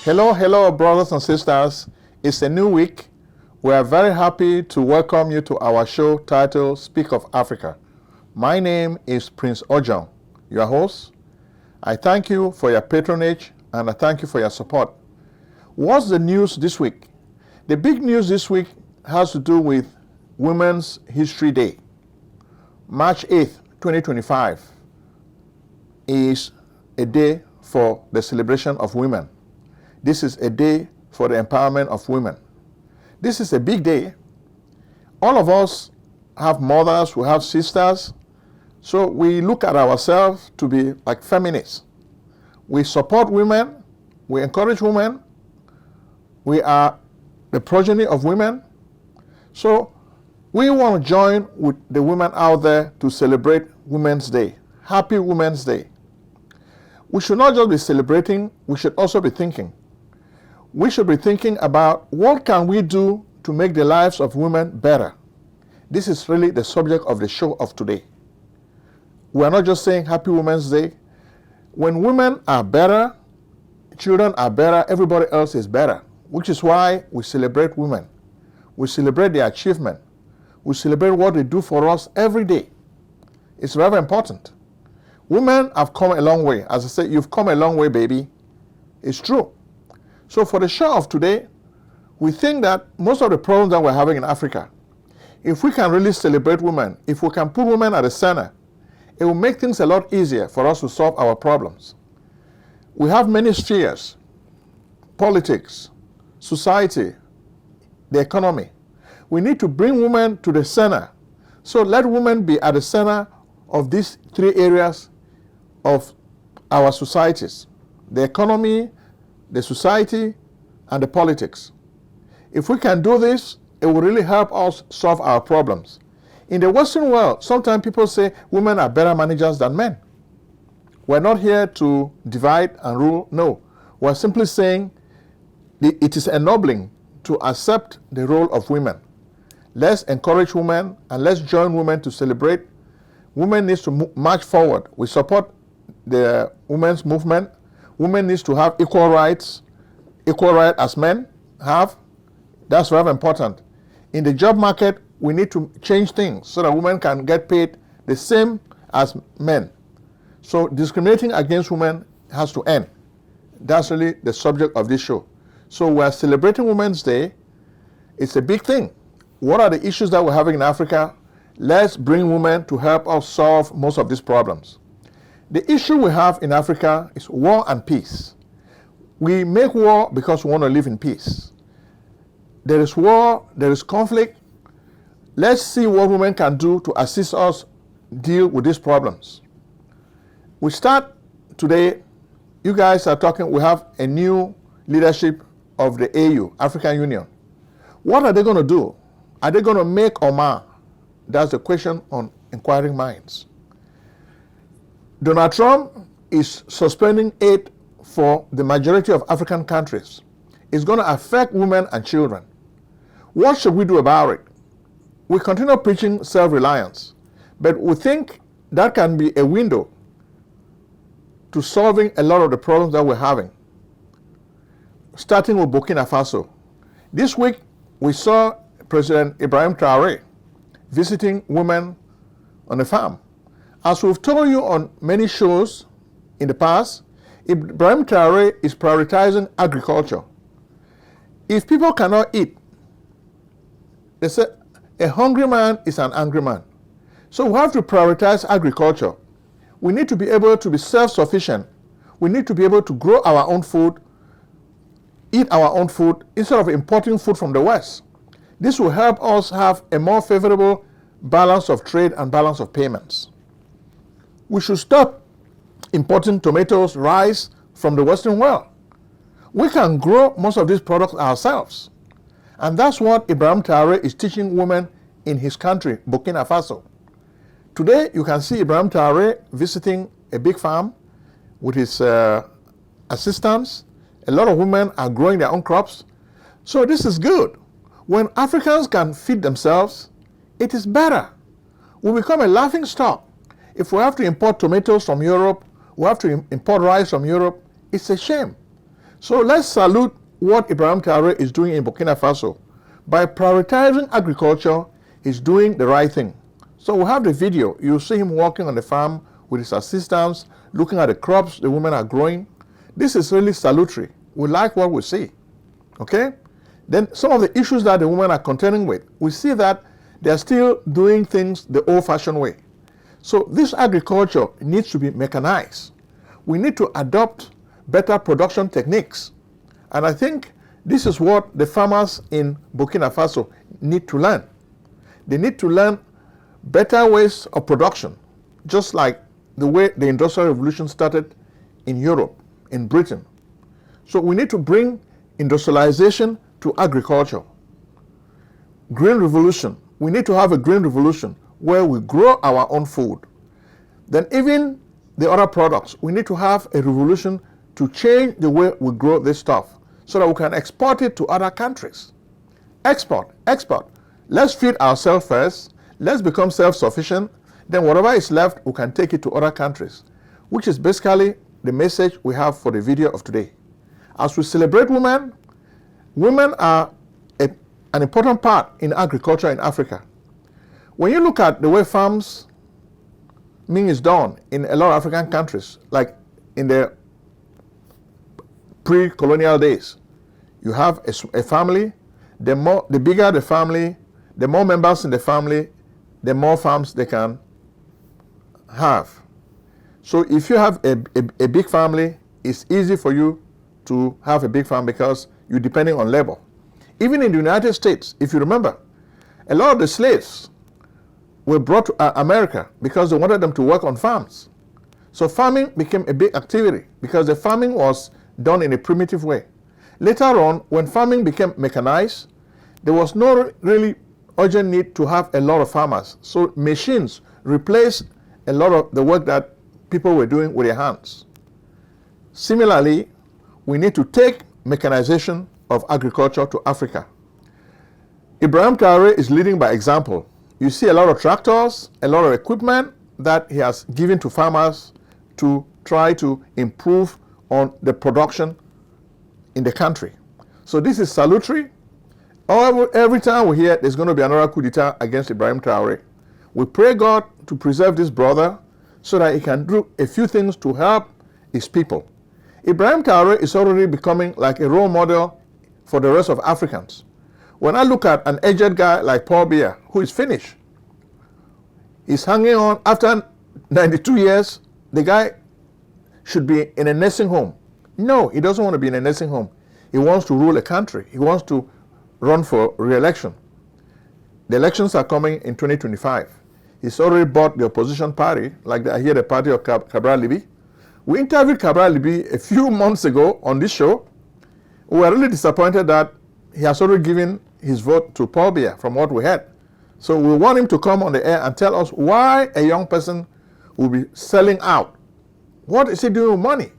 Hello, brothers and sisters. It's a new week. We are very happy to welcome you to our show titled Speak of Africa. My name is Prince Ojong, your host. I thank you for your patronage and I thank you for your support. What's the news this week? The big news this week has to do with Women's History Day. March 8th, 2025 is a day for the celebration of women. This is a day for the empowerment of women. This is a big day. All of us have mothers, we have sisters, so we look at ourselves to be like feminists. We support women, we encourage women, we are the progeny of women. So we want to join with the women out there to celebrate Women's Day. Happy Women's Day. We should not just be celebrating, we should also be thinking. We should be thinking about what can we do to make the lives of women better. This is really the subject of the show of today. We are not just saying Happy Women's Day. When women are better, children are better, everybody else is better, which is why we celebrate women. We celebrate their achievement. We celebrate what they do for us every day. It's very important. Women have come a long way. As I said, you've come a long way, baby. It's true. So for the show of today, we think that most of the problems that we're having in Africa, if we can really celebrate women, if we can put women at the center, it will make things a lot easier for us to solve our problems. We have many spheres: politics, society, the economy. We need to bring women to the center. So let women be at the center of these three areas of our societies: the economy, the society, and the politics. If we can do this, it will really help us solve our problems. In the Western world, sometimes people say women are better managers than men. We're not here to divide and rule. No, we're simply saying it is ennobling to accept the role of women. Let's encourage women and let's join women to celebrate. Women need to march forward. We support the women's movement. Women need to have equal rights as men have. That's very important. In the job market, we need to change things so that women can get paid the same as men. So discriminating against women has to end. That's really the subject of this show. So we're celebrating Women's Day. It's a big thing. What are the issues that we're having in Africa? Let's bring women to help us solve most of these problems. The issue we have in Africa is war and peace. We make war because we want to live in peace. There is war, there is conflict. Let's see what women can do to assist us deal with these problems. We start today. You guys are talking, we have a new leadership of the AU, African Union. What are they going to do? Are they going to make or mar? That's the question on inquiring minds. Donald Trump is suspending aid for the majority of African countries. It's going to affect women and children. What should we do about it? We continue preaching self-reliance, but we think that can be a window to solving a lot of the problems that we're having. Starting with Burkina Faso. This week, we saw President Ibrahim Traoré visiting women on a farm. As we've told you on many shows in the past, Ibrahim Traoré is prioritizing agriculture. If people cannot eat, they say a hungry man is an angry man. So we have to prioritize agriculture. We need to be able to be self-sufficient. We need to be able to grow our own food, eat our own food, instead of importing food from the West. This will help us have a more favorable balance of trade and balance of payments. We should stop importing tomatoes, rice from the Western world. We can grow most of these products ourselves. And that's what Ibrahim Traoré is teaching women in his country, Burkina Faso. Today, you can see Ibrahim Traoré visiting a big farm with his assistants. A lot of women are growing their own crops. So this is good. When Africans can feed themselves, it is better. We become a laughing stock. If we have to import tomatoes from Europe, we have to import rice from Europe, it's a shame. So let's salute what Ibrahim Traore is doing in Burkina Faso. By prioritizing agriculture, he's doing the right thing. So we have the video. You'll see him walking on the farm with his assistants, looking at the crops the women are growing. This is really salutary. We like what we see. Okay? Then some of the issues that the women are contending with, we see that they're still doing things the old-fashioned way. So this agriculture needs to be mechanized. We need to adopt better production techniques. And I think this is what the farmers in Burkina Faso need to learn. They need to learn better ways of production, just like the way the Industrial Revolution started in Europe, in Britain. So we need to bring industrialization to agriculture. Green revolution. We need to have a green revolution where we grow our own food. Then even the other products, we need to have a revolution to change the way we grow this stuff so that we can export it to other countries. Export. Let's feed ourselves first. Let's become self-sufficient. Then whatever is left, we can take it to other countries, which is basically the message we have for the video of today. As we celebrate women, women are an important part in agriculture in Africa. When you look at the way farming is done in a lot of African countries, like in the pre-colonial days, you have a family. The bigger the family, the more members in the family, the more farms they can have. So if you have a big family, it's easy for you to have a big farm because you're depending on labor. Even in the United States, if you remember, a lot of the slaves were brought to America because they wanted them to work on farms. So farming became a big activity because the farming was done in a primitive way. Later on, when farming became mechanized, there was no really urgent need to have a lot of farmers. So machines replaced a lot of the work that people were doing with their hands. Similarly, we need to take mechanization of agriculture to Africa. Ibrahim Traore is leading by example. You see a lot of tractors, a lot of equipment that he has given to farmers to try to improve on the production in the country. So this is salutary. Every time we hear there's going to be another coup d'etat against Ibrahim Traore, we pray God to preserve this brother so that he can do a few things to help his people. Ibrahim Traore is already becoming like a role model for the rest of Africans. When I look at an aged guy like Paul Biya, who is finished, he's hanging on after 92 years, the guy should be in a nursing home. No, he doesn't want to be in a nursing home. He wants to rule a country. He wants to run for re-election. The elections are coming in 2025. He's already bought the opposition party, like I hear the party of Cabral Libby. We interviewed Cabral Libby a few months ago on this show. We were really disappointed that he has already given his vote to Paul Biya from what we heard. So we want him to come on the air and tell us why a young person will be selling out. What is he doing with money?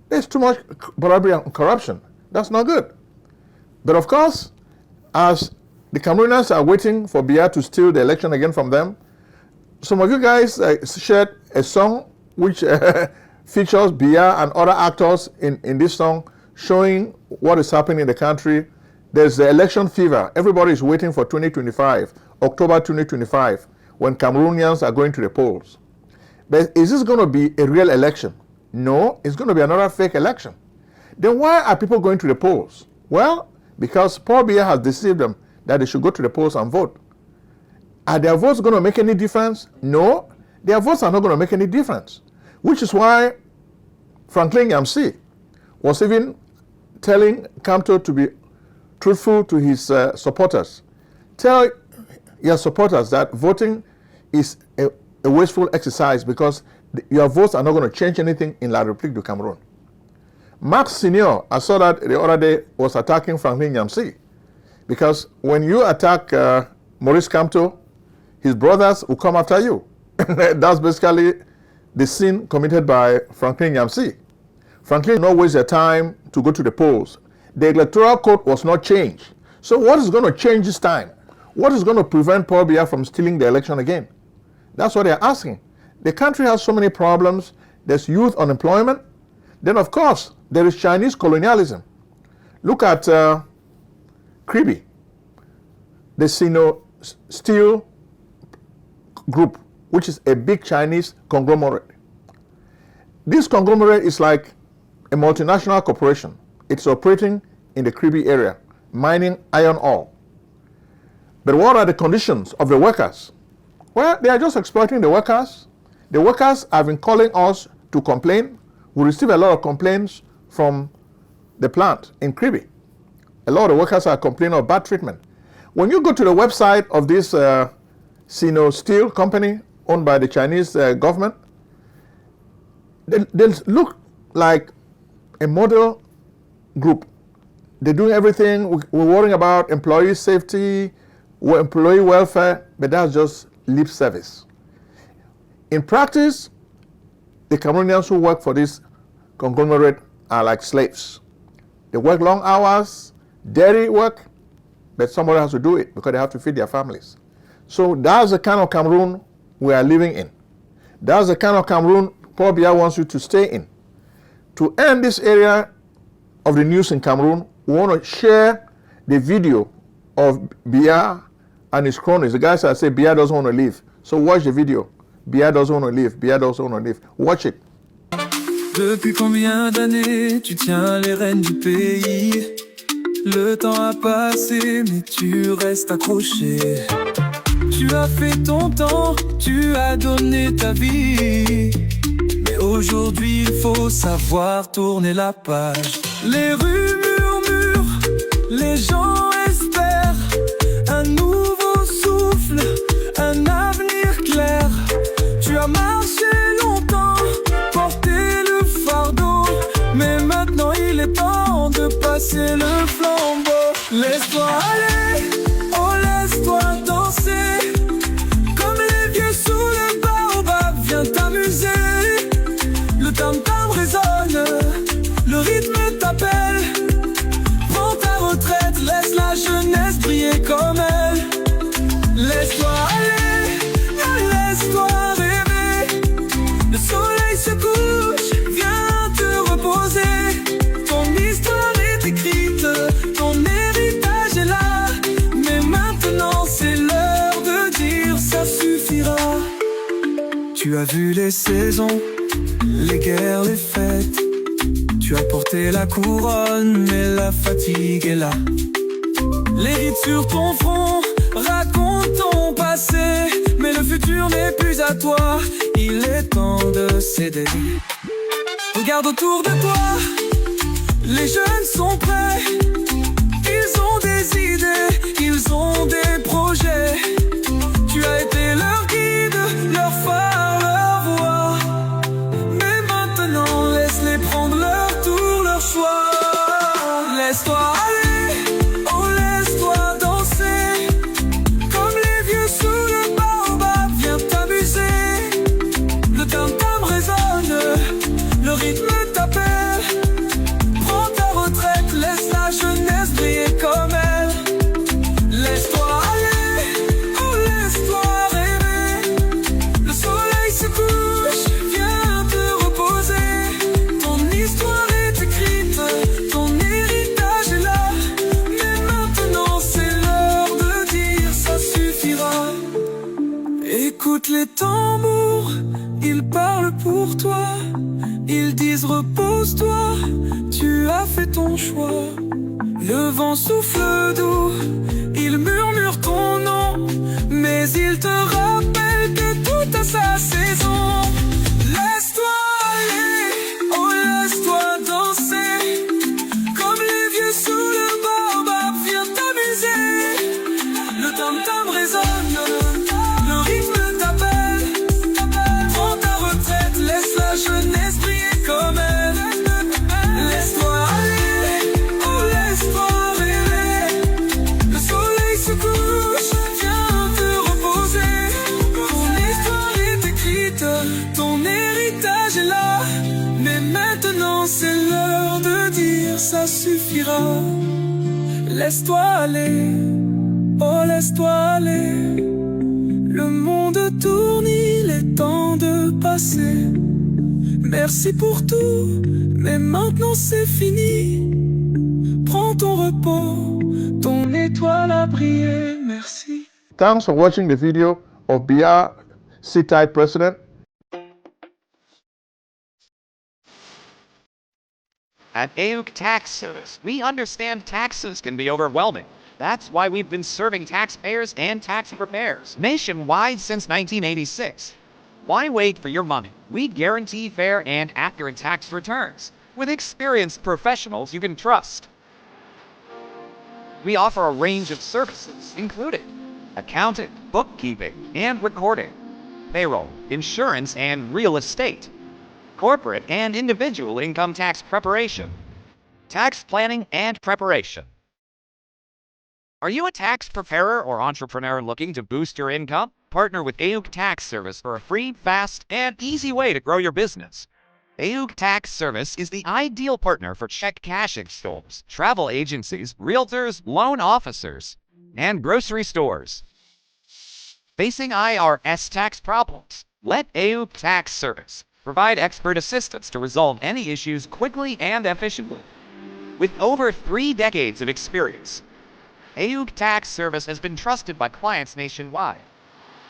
There's too much bribery and corruption. That's not good. But of course, as the Cameroonians are waiting for Biya to steal the election again from them, some of you guys shared a song which features Biya and other actors in this song showing what is happening in the country. There's the election fever. Everybody is waiting for 2025, October 2025, when Cameroonians are going to the polls. But is this going to be a real election? No, it's going to be another fake election. Then why are people going to the polls? Well, because Paul Biya has deceived them that they should go to the polls and vote. Are their votes going to make any difference? No, their votes are not going to make any difference. Which is why Franklin Yamsi was even telling Kamto to be truthful to his supporters. Tell your supporters that voting is a wasteful exercise because your votes are not going to change anything in La République du Cameroun. Max Senior, I saw that the other day, was attacking Franklin Yamsi because when you attack Maurice Kamto, his brothers will come after you. That's basically the sin committed by Franklin Yamsi. Franklin did not waste their time to go to the polls. The electoral code was not changed. So what is going to change this time? What is going to prevent Paul Biya from stealing the election again? That's what they're asking. The country has so many problems. There's youth unemployment. Then, of course, there is Chinese colonialism. Look at Kribi, the Sino Steel Group, which is a big Chinese conglomerate. This conglomerate is like a multinational corporation. It's operating in the Kribi area, mining iron ore. But what are the conditions of the workers? Well, they are just exploiting the workers. The workers have been calling us to complain. We receive a lot of complaints from the plant in Kribi. A lot of workers are complaining of bad treatment. When you go to the website of this Sino Steel company owned by the Chinese government, they look like a model group. They're doing everything. We're worrying about employee safety, employee welfare, but that's just lip service. In practice, the Cameroonians who work for this conglomerate are like slaves. They work long hours, dirty work, but somebody has to do it because they have to feed their families. So that's the kind of Cameroon we are living in. That's the kind of Cameroon Paul Biya wants you to stay in. To end this area of the news in Cameroon, we want to share the video of Biya and his cronies. The guys that say Biya doesn't want to leave. So watch the video. Biya doesn't want to leave. Biya doesn't want to leave. Watch it. Depuis combien d'années tu tiens les rênes du pays? Le temps a passé, mais tu restes accroché. Tu as fait ton temps, tu as donné ta vie. Mais aujourd'hui, il faut savoir tourner la page. Les rues murmurent, les gens espèrent un nouveau souffle, un avenir clair. Tu as marché longtemps, porté le fardeau, mais maintenant il est temps de passer le flambeau. Laisse-toi aller, oh laisse-toi danser, comme les vieux sous le baobab, viens t'amuser. Le tam-tam résonne, le rythme t'appelle. Prends ta retraite, laisse la jeunesse briller comme elle. Laisse-toi aller, laisse-toi rêver. Le soleil se couche, viens te reposer. Ton histoire est écrite, ton héritage est là. Mais maintenant c'est l'heure de dire ça suffira. Tu as vu les saisons, les guerres, les fêtes. Tu as porté la couronne, mais la fatigue est là. Les rides sur ton front racontent ton passé, mais le futur n'est plus à toi. Il est temps de céder. Regarde autour de toi, les jeunes sont prêts. Ils ont des idées, ils ont des projets. Tu as été leur guide, leur phare, leur voix. Mais maintenant, laisse-les prendre leur tour, leur choix. Laisse-toi aller, oh laisse-toi danser, comme les vieux sous le baobab, viens t'amuser. Le tam-tam résonne, le rythme t'appelle. Prends ta retraite, laisse la jeunesse briller comme elle. Laisse-toi aller, oh laisse-toi rêver. Le soleil se couche, viens te reposer. Ton histoire est écrite, ton héritage est là. Mais maintenant c'est l'heure de dire ça suffira. Écoute les tambours, ils parlent pour toi. Ils disent repose-toi, tu as fait ton choix. Le vent souffle doux, il murmure ton nom, mais il te rappelle que tout a sa saison. Laisse-toi aller, oh laisse-toi danser, comme les vieux sous le baobab, viens t'amuser. Le tam-tam résonne, le rythme t'appelle. Prends ta retraite, laisse la jeunesse briller comme elle. Laisse-toi aller, oh laisse-toi rêver. Le soleil se couche, viens te reposer. Ton histoire est écrite, ton héritage est là. Mais maintenant c'est l'heure de dire ça suffira. Laisse-toi aller, oh laisse-toi aller. Le monde tourne, il est temps de passer. Merci pour tout, mais maintenant c'est fini. Prends ton repos, ton étoile a brillé, merci. Thanks for watching the video of Biya Sit-Tight President. At AUK Tax Service, we understand taxes can be overwhelming. That's why we've been serving taxpayers and tax preparers nationwide since 1986. Why wait for your money? We guarantee fair and accurate tax returns with experienced professionals you can trust. We offer a range of services, including accounting, bookkeeping, and recording, payroll, insurance, and real estate, corporate and individual income tax preparation, tax planning and preparation. Are you a tax preparer or entrepreneur looking to boost your income? Partner with AUK Tax Service for a free, fast, and easy way to grow your business. AUK Tax Service is the ideal partner for check cashing stores, travel agencies, realtors, loan officers, and grocery stores. Facing IRS tax problems? Let AUK Tax Service provide expert assistance to resolve any issues quickly and efficiently. With over 3 decades of experience, AUK Tax Service has been trusted by clients nationwide.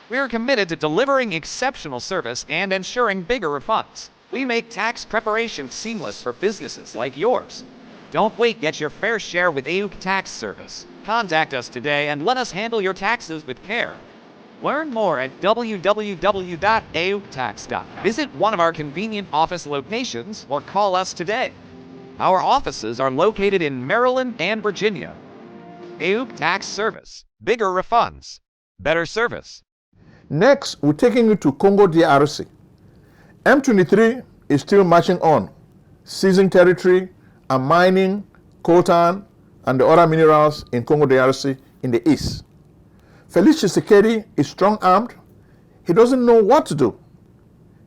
We are committed to delivering exceptional service and ensuring bigger refunds. We make tax preparation seamless for businesses like yours. Don't wait, get your fair share with AUK Tax Service. Contact us today and let us handle your taxes with care. Learn more at www.auktax.com. Visit one of our convenient office locations or call us today. Our offices are located in Maryland and Virginia. AUK Tax Service. Bigger refunds. Better service. Next, we're taking you to Congo DRC. M23 is still marching on, seizing territory and mining coltan and the other minerals in Congo DRC in the east. Felix Tshisekedi is strong-armed. He doesn't know what to do.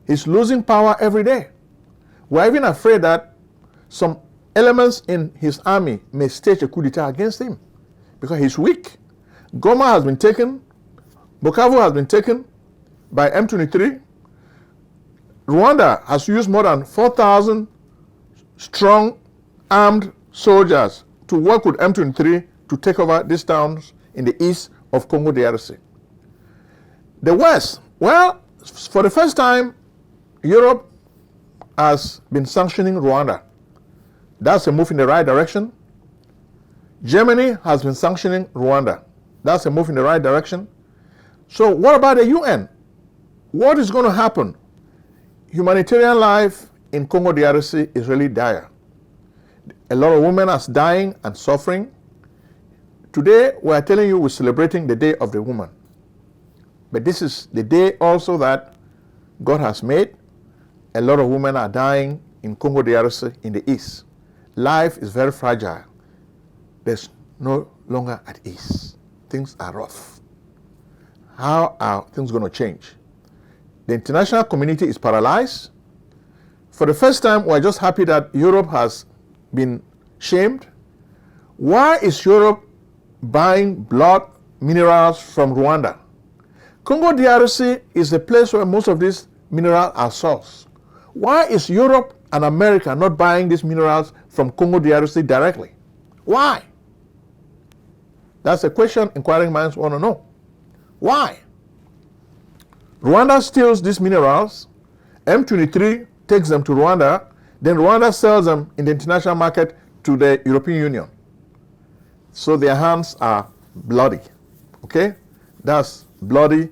He's losing power every day. We're even afraid that some elements in his army may stage a coup d'etat against him because he's weak. Goma has been taken. Bukavu has been taken by M23. Rwanda has used more than 4,000 strong armed soldiers to work with M23 to take over these towns in the east of Congo DRC. The West, well, for the first time, Europe has been sanctioning Rwanda. That's a move in the right direction. Germany has been sanctioning Rwanda. That's a move in the right direction. So what about the UN? What is going to happen? Humanitarian life in Congo DRC is really dire. A lot of women are dying and suffering. Today, we are telling you we're celebrating the Day of the Woman. But this is the day also that God has made. A lot of women are dying in Congo DRC in the east. Life is very fragile. There's no longer at ease. Things are rough. How are things going to change? The international community is paralyzed. For the first time, we're just happy that Europe has been shamed. Why is Europe buying blood minerals from Rwanda? Congo DRC is the place where most of these minerals are sourced. Why is Europe and America not buying these minerals from Congo DRC directly? Why? That's a question inquiring minds want to know. Why? Rwanda steals these minerals, M23 takes them to Rwanda, then Rwanda sells them in the international market to the European Union. So their hands are bloody, okay? That's bloody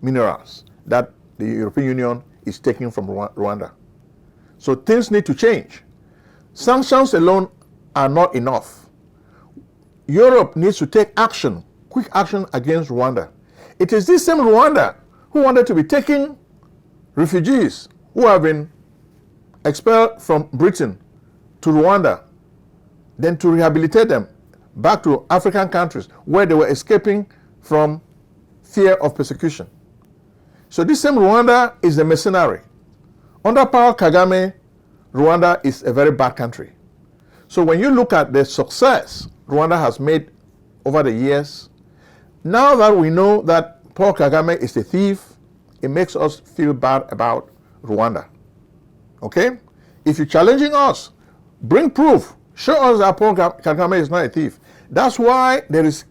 minerals that the European Union is taking from Rwanda. So things need to change. Sanctions alone are not enough. Europe needs to take action, quick action against Rwanda. It is this same Rwanda who wanted to be taking refugees who have been expelled from Britain to Rwanda, then to rehabilitate them back to African countries where they were escaping from fear of persecution. So this same Rwanda is the mercenary. Under Paul Kagame, Rwanda is a very bad country. So when you look at the success Rwanda has made over the years, now that we know that Paul Kagame is a thief, it makes us feel bad about Rwanda. Okay? If you're challenging us, bring proof. Show us that Paul Kagame is not a thief. That's why there is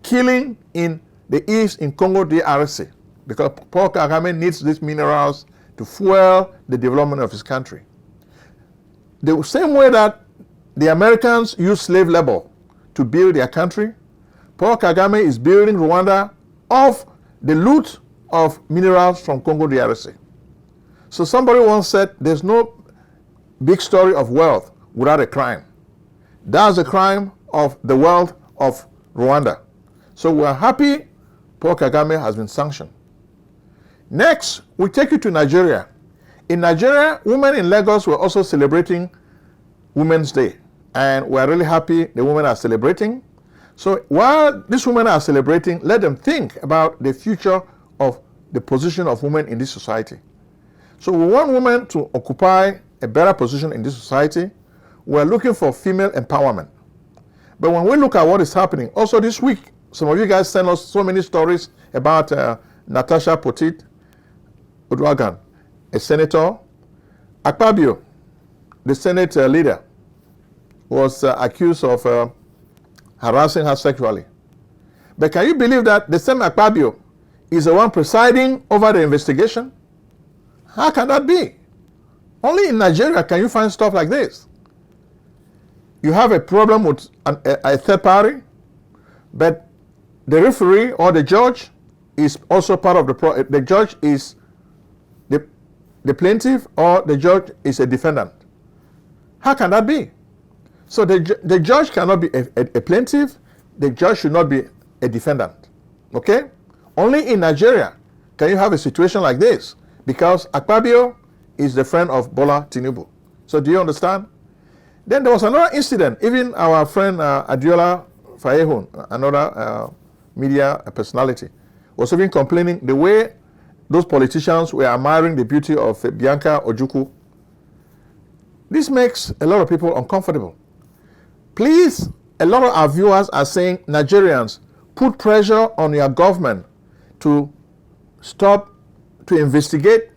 killing in the east in Congo DRC, because Paul Kagame needs these minerals to fuel the development of his country. The same way that the Americans use slave labor to build their country, Paul Kagame is building Rwanda off the loot of minerals from Congo DRC. So somebody once said, there's no big story of wealth without a crime. That's the crime of the wealth of Rwanda. So we're happy Paul Kagame has been sanctioned. Next, we take you to Nigeria. In Nigeria, women in Lagos were also celebrating Women's Day. And we're really happy the women are celebrating. So while these women are celebrating, let them think about the future of the position of women in this society. So we want women to occupy a better position in this society. We're looking for female empowerment. But when we look at what is happening, also this week, some of you guys sent us so many stories about Natasha Potit Udwagan, a senator. Akpabio, the Senate leader, was accused of harassing her sexually. But can you believe that the same Akpabio is the one presiding over the investigation? How can that be? Only in Nigeria can you find stuff like this. You have a problem with a third party, but the referee or the judge is also part of the judge is the plaintiff, or the judge is a defendant. How can that be? So the judge cannot be a plaintiff, the judge should not be a defendant. Okay? Only in Nigeria can you have a situation like this, because Akpabio is the friend of Bola Tinubu. So do you understand? Then there was another incident. Even our friend Adiola Fayehun, another media personality, was even complaining the way those politicians were admiring the beauty of Bianca Ojukwu. This makes a lot of people uncomfortable. Please, a lot of our viewers are saying, Nigerians, put pressure on your government to stop, to investigate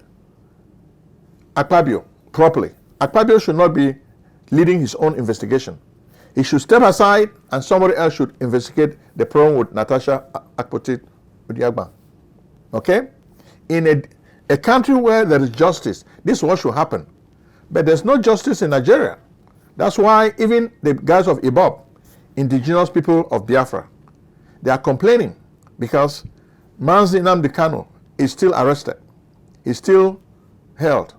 Akpabio properly. Akpabio should not be leading his own investigation. He should step aside and somebody else should investigate the problem with Natasha Akpotit Udiagba. Okay? In a country where there is justice, this is what should happen. But there's no justice in Nigeria. That's why even the guys of IPO, indigenous people of Biafra, they are complaining because Manzi Nnamdi Kanu is still arrested. He's still held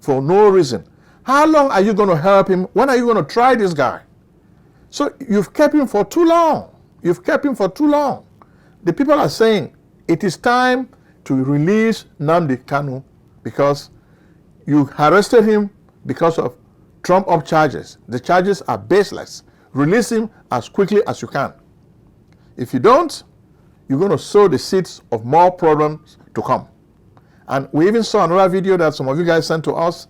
for no reason. How long are you going to help him? When are you going to try this guy? So you've kept him for too long. You've kept him for too long. The people are saying it is time to release Nnamdi Kanu because you arrested him because of trumped-up charges. The charges are baseless. Release him as quickly as you can. If you don't, you're going to sow the seeds of more problems to come. And we even saw another video that some of you guys sent to us.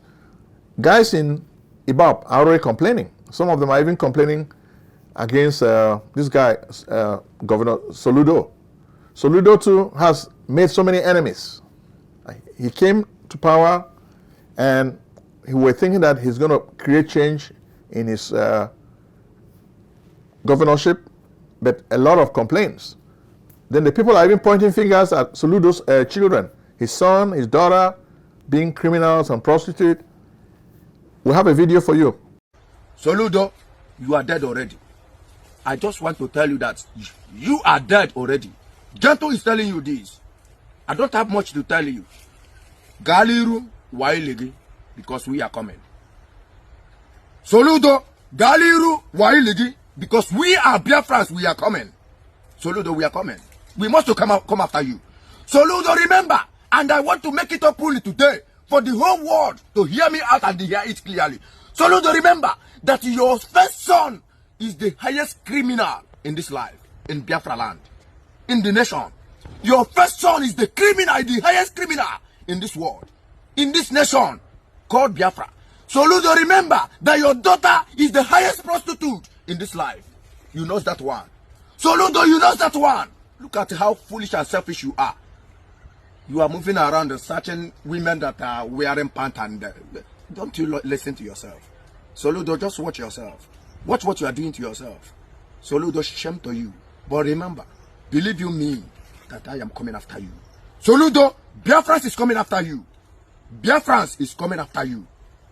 Guys in IPO are already complaining. Some of them are even complaining against this guy, Governor Soludo. Soludo too has made so many enemies. He came to power and he was thinking that he's going to create change in his governorship, but a lot of complaints. Then the people are even pointing fingers at Soludo's children, his son, his daughter, being criminals and prostitutes. We have a video for you. Soludo, you are dead already. I just want to tell you that you are dead already. Gento is telling you this. I don't have much to tell you. Galiru, Wailigi, because we are coming. Soludo, Galiru, Wailigi, because we are Biafrans, we are coming. Soludo, we are coming. We must come after you. Soludo, remember, and I want to make it openly today for the whole world to hear me out and hear it clearly. Soludo, remember that your first son is the highest criminal in this life, in Biafra land, in the nation. Your first son is the criminal, the highest criminal in this world, in this nation called Biafra. Soludo, remember that your daughter is the highest prostitute in this life. You know that one. Soludo, you know that one. Look at how foolish and selfish you are. You are moving around and searching women that are wearing pants and Don't you listen to yourself. Soludo, just watch yourself. Watch what you are doing to yourself. Soludo, shame to you. But remember, believe you me, that I am coming after you. Soludo, Biafra is coming after you. Biafra is coming after you.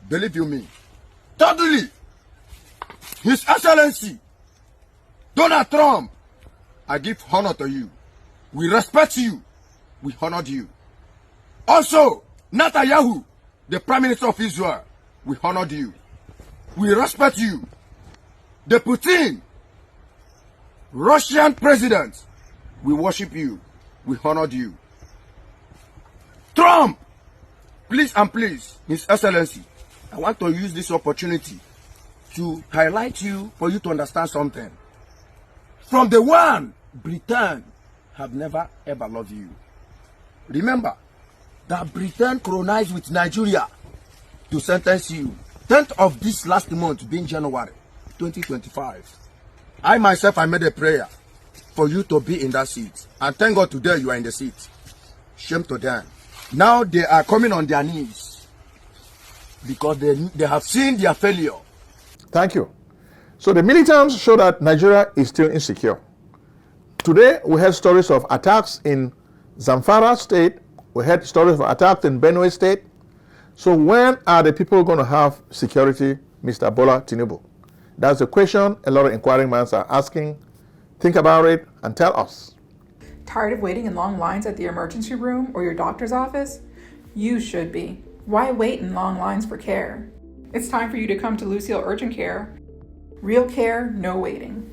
Believe you me. Thirdly, His Excellency, Donald Trump, I give honor to you. We respect you. We honor you. Also, Netanyahu, the Prime Minister of Israel, we honor you. We respect you. The Putin, Russian president, we worship you. We honor you. Trump, please and please, His Excellency, I want to use this opportunity to highlight you for you to understand something. From the one, Britain have never ever loved you. Remember that Britain colonized with Nigeria to sentence you. 10th of this last month, being January 2025. I myself, I made a prayer for you to be in that seat. And thank God today you are in the seat. Shame to them. Now they are coming on their knees because they have seen their failure. Thank you. So the militants show that Nigeria is still insecure. Today we heard stories of attacks in Zamfara state. We heard stories of attacks in Benue state. So when are the people going to have security, Mr. Bola Tinubu? That's the question a lot of inquiring minds are asking. Think about it and tell us. Tired of waiting in long lines at the emergency room or your doctor's office? You should be. Why wait in long lines for care? It's time for you to come to Lucille Urgent Care. Real care, no waiting.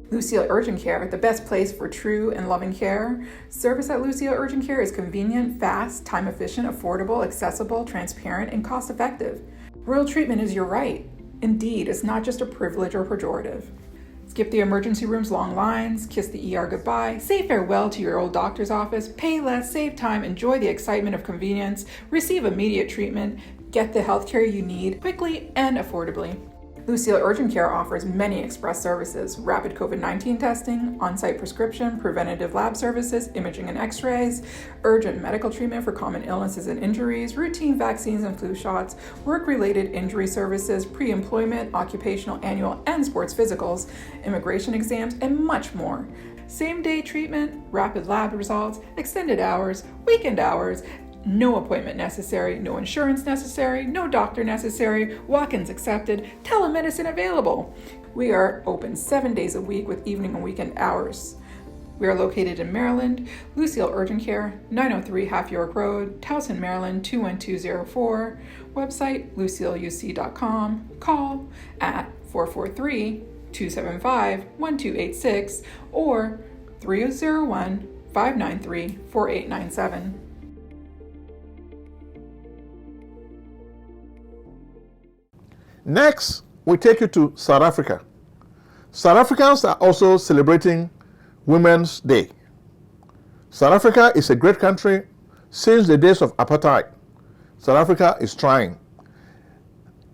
Lucille Urgent Care, the best place for true and loving care. Service at Lucille Urgent Care is convenient, fast, time-efficient, affordable, accessible, transparent, and cost-effective. Real treatment is your right. Indeed, it's not just a privilege or pejorative. Skip the emergency room's long lines, kiss the ER goodbye, say farewell to your old doctor's office, pay less, save time, enjoy the excitement of convenience, receive immediate treatment, get the healthcare you need quickly and affordably. Lucille Urgent Care offers many express services: rapid COVID-19 testing, on-site prescription, preventative lab services, imaging and x-rays, urgent medical treatment for common illnesses and injuries, routine vaccines and flu shots, work-related injury services, pre-employment, occupational, annual, and sports physicals, immigration exams, and much more. Same-day treatment, rapid lab results, extended hours, weekend hours, no appointment necessary, no insurance necessary, no doctor necessary, walk-ins accepted, telemedicine available. We are open 7 days a week with evening and weekend hours. We are located in Maryland. Lucille Urgent Care, 903 Half York Road, Towson, Maryland, 21204. Website, lucilleuc.com. Call at 443-275-1286 or 301-593-4897. Next, we take you to South Africa. South Africans are also celebrating Women's Day. South Africa is a great country since the days of apartheid. South Africa is trying.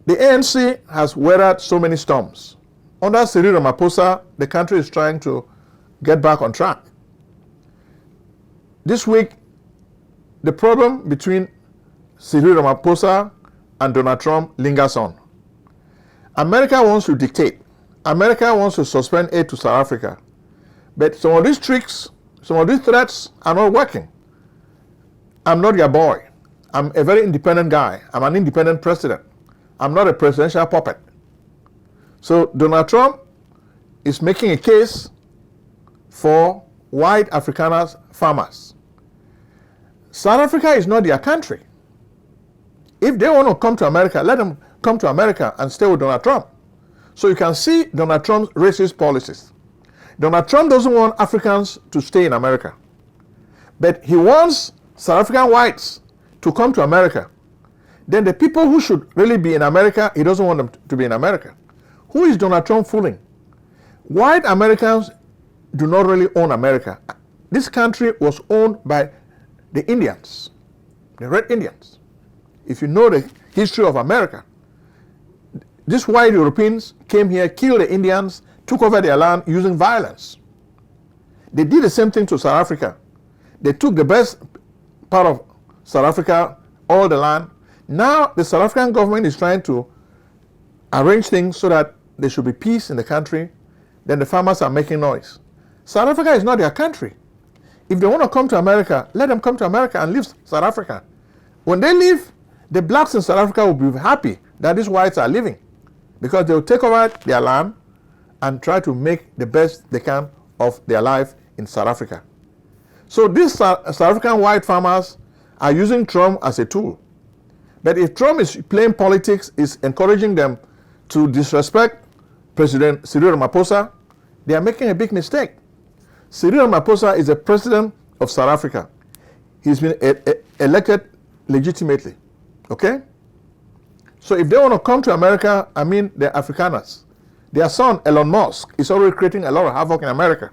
The ANC has weathered so many storms. Under Cyril Ramaphosa, the country is trying to get back on track. This week, the problem between Cyril Ramaphosa and Donald Trump lingers on. America wants to dictate. America wants to suspend aid to South Africa. But some of these tricks, some of these threats are not working. I'm not your boy. I'm a very independent guy. I'm an independent president. I'm not a presidential puppet. So Donald Trump is making a case for white Afrikaners farmers. South Africa is not their country. If they want to come to America, let them come to America and stay with Donald Trump. So you can see Donald Trump's racist policies. Donald Trump doesn't want Africans to stay in America. But he wants South African whites to come to America. Then the people who should really be in America, he doesn't want them to be in America. Who is Donald Trump fooling? White Americans do not really own America. This country was owned by the Indians, the Red Indians. If you know the history of America, these white Europeans came here, killed the Indians, took over their land using violence. They did the same thing to South Africa. They took the best part of South Africa, all the land. Now the South African government is trying to arrange things so that there should be peace in the country. Then the farmers are making noise. South Africa is not their country. If they want to come to America, let them come to America and leave South Africa. When they leave, the blacks in South Africa will be happy that these whites are leaving, because they will take over their land and try to make the best they can of their life in South Africa. So these South African white farmers are using Trump as a tool. But if Trump is playing politics, is encouraging them to disrespect President Cyril Ramaphosa, they are making a big mistake. Cyril Ramaphosa is the president of South Africa. He's been elected legitimately. Okay? So if they want to come to America, I mean, they're Afrikaners. Their son, Elon Musk, is already creating a lot of havoc in America.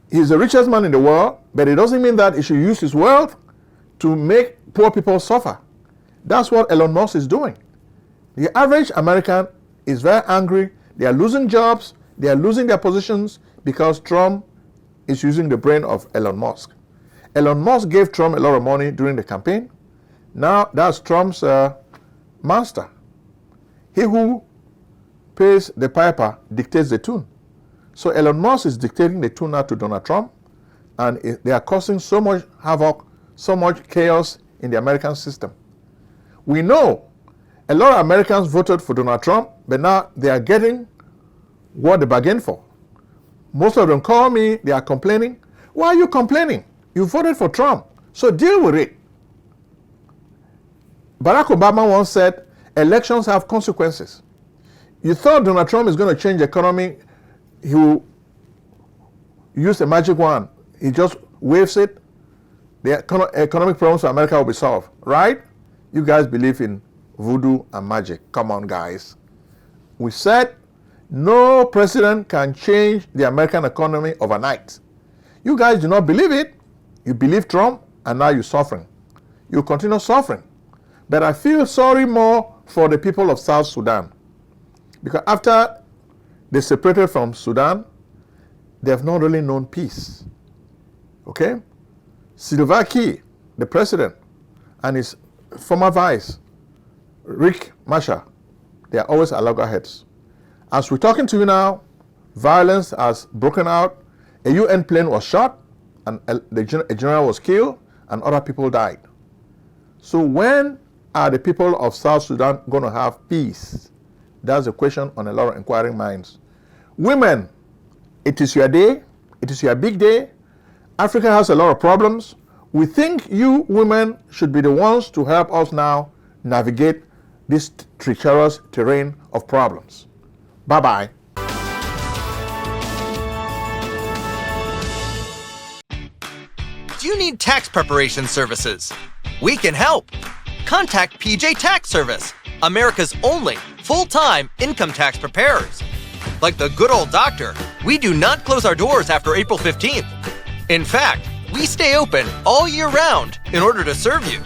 He's the richest man in the world, but it doesn't mean that he should use his wealth to make poor people suffer. That's what Elon Musk is doing. The average American is very angry. They are losing jobs. They are losing their positions because Trump is using the brain of Elon Musk. Elon Musk gave Trump a lot of money during the campaign. Now that's Trump's master. He who pays the piper dictates the tune. So Elon Musk is dictating the tune now to Donald Trump, and they are causing so much havoc, so much chaos in the American system. We know a lot of Americans voted for Donald Trump, but now they are getting what they bargained for. Most of them call me, they are complaining. Why are you complaining? You voted for Trump, so deal with it. Barack Obama once said, elections have consequences. You thought Donald Trump is going to change the economy, he will use a magic wand. He just waves it, the economic problems of America will be solved, right? You guys believe in voodoo and magic. Come on, guys. We said no president can change the American economy overnight. You guys do not believe it. You believe Trump, and now you're suffering. You continue suffering. But I feel sorry more for the people of South Sudan, because after they separated from Sudan, they have not really known peace. Okay? Salva Kiir, the president, and his former vice, Riek Machar, they are always at loggerheads. As we're talking to you now, violence has broken out. A UN plane was shot, and a general was killed, and other people died. So when are the people of South Sudan going to have peace? That's a question on a lot of inquiring minds. Women, it is your day. It is your big day. Africa has a lot of problems. We think you women should be the ones to help us now navigate this treacherous terrain of problems. Bye-bye. Do you need tax preparation services? We can help. Contact PJ Tax Service, America's only full-time income tax preparers. Like the good old doctor, we do not close our doors after April 15th. In fact, we stay open all year round in order to serve you.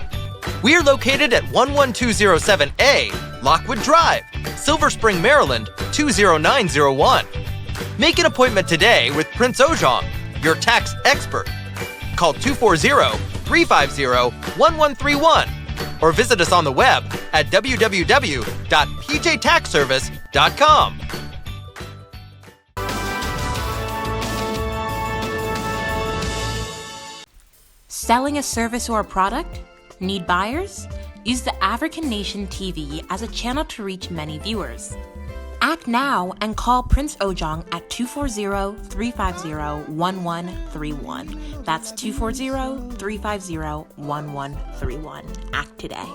We are located at 11207A, Lockwood Drive, Silver Spring, Maryland, 20901. Make an appointment today with Prince Ojong, your tax expert. Call 240-350-1131 or visit us on the web at www.pjtaxservice.com. Selling a service or a product? Need buyers? Use the African Nation TV as a channel to reach many viewers. Act now and call Prince Ojong at 240-350-1131. That's 240-350-1131. Act today.